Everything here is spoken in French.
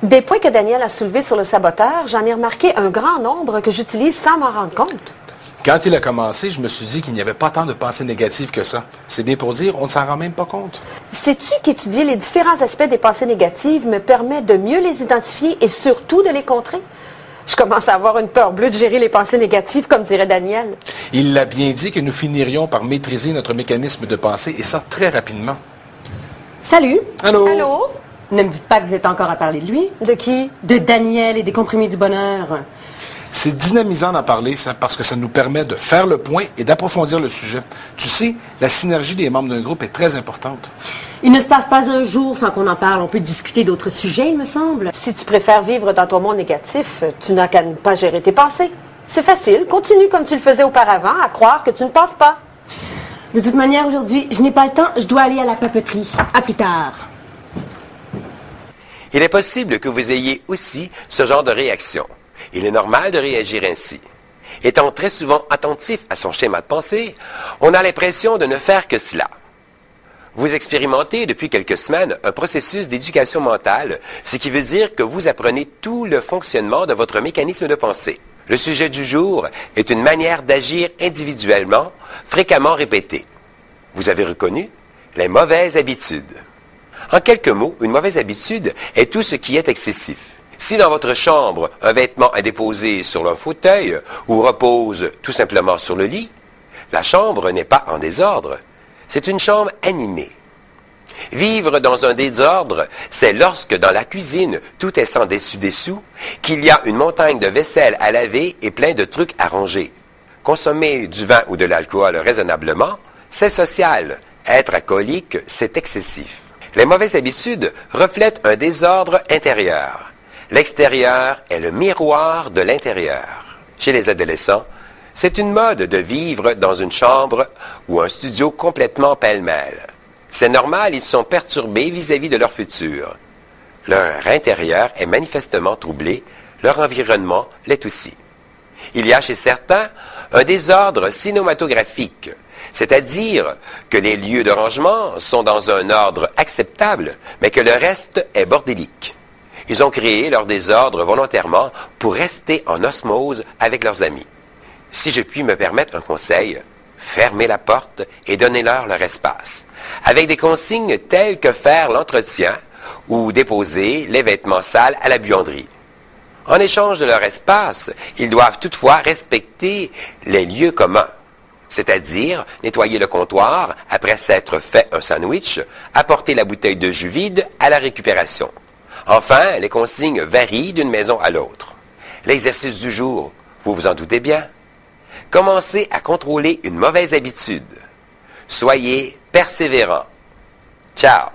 Des points que Daniel a soulevés sur le saboteur, j'en ai remarqué un grand nombre que j'utilise sans m'en rendre compte. Quand il a commencé, je me suis dit qu'il n'y avait pas tant de pensées négatives que ça. C'est bien pour dire, on ne s'en rend même pas compte. Sais-tu qu'étudier les différents aspects des pensées négatives me permet de mieux les identifier et surtout de les contrer? Je commence à avoir une peur bleue de gérer les pensées négatives, comme dirait Daniel. Il l'a bien dit que nous finirions par maîtriser notre mécanisme de pensée, et ça très rapidement. Salut. Allô? Allô? Ne me dites pas que vous êtes encore à parler de lui. De qui? De Daniel et des comprimés du bonheur. C'est dynamisant d'en parler, ça, parce que ça nous permet de faire le point et d'approfondir le sujet. Tu sais, la synergie des membres d'un groupe est très importante. Il ne se passe pas un jour sans qu'on en parle. On peut discuter d'autres sujets, il me semble. Si tu préfères vivre dans ton monde négatif, tu n'as qu'à ne pas gérer tes pensées. C'est facile, continue comme tu le faisais auparavant, à croire que tu ne penses pas. De toute manière, aujourd'hui, je n'ai pas le temps. Je dois aller à la papeterie. À plus tard. Il est possible que vous ayez aussi ce genre de réaction. Il est normal de réagir ainsi. Étant très souvent attentif à son schéma de pensée, on a l'impression de ne faire que cela. Vous expérimentez depuis quelques semaines un processus d'éducation mentale, ce qui veut dire que vous apprenez tout le fonctionnement de votre mécanisme de pensée. Le sujet du jour est une manière d'agir individuellement, fréquemment répétée. Vous avez reconnu les mauvaises habitudes. En quelques mots, une mauvaise habitude est tout ce qui est excessif. Si dans votre chambre, un vêtement est déposé sur un fauteuil ou repose tout simplement sur le lit, la chambre n'est pas en désordre. C'est une chambre animée. Vivre dans un désordre, c'est lorsque dans la cuisine, tout est sans dessus-dessous, qu'il y a une montagne de vaisselle à laver et plein de trucs à ranger. Consommer du vin ou de l'alcool raisonnablement, c'est social. Être alcoolique, c'est excessif. Les mauvaises habitudes reflètent un désordre intérieur. L'extérieur est le miroir de l'intérieur. Chez les adolescents, c'est une mode de vivre dans une chambre ou un studio complètement pêle-mêle. C'est normal, ils sont perturbés vis-à-vis de leur futur. Leur intérieur est manifestement troublé, leur environnement l'est aussi. Il y a chez certains un désordre cinématographique, c'est-à-dire que les lieux de rangement sont dans un ordre acceptable, mais que le reste est bordélique. Ils ont créé leur désordre volontairement pour rester en osmose avec leurs amis. Si je puis me permettre un conseil, fermez la porte et donnez-leur leur espace, avec des consignes telles que faire l'entretien ou déposer les vêtements sales à la buanderie. En échange de leur espace, ils doivent toutefois respecter les lieux communs, c'est-à-dire nettoyer le comptoir après s'être fait un sandwich, apporter la bouteille de jus vide à la récupération. Enfin, les consignes varient d'une maison à l'autre. L'exercice du jour, vous vous en doutez bien. Commencez à contrôler une mauvaise habitude. Soyez persévérant. Ciao!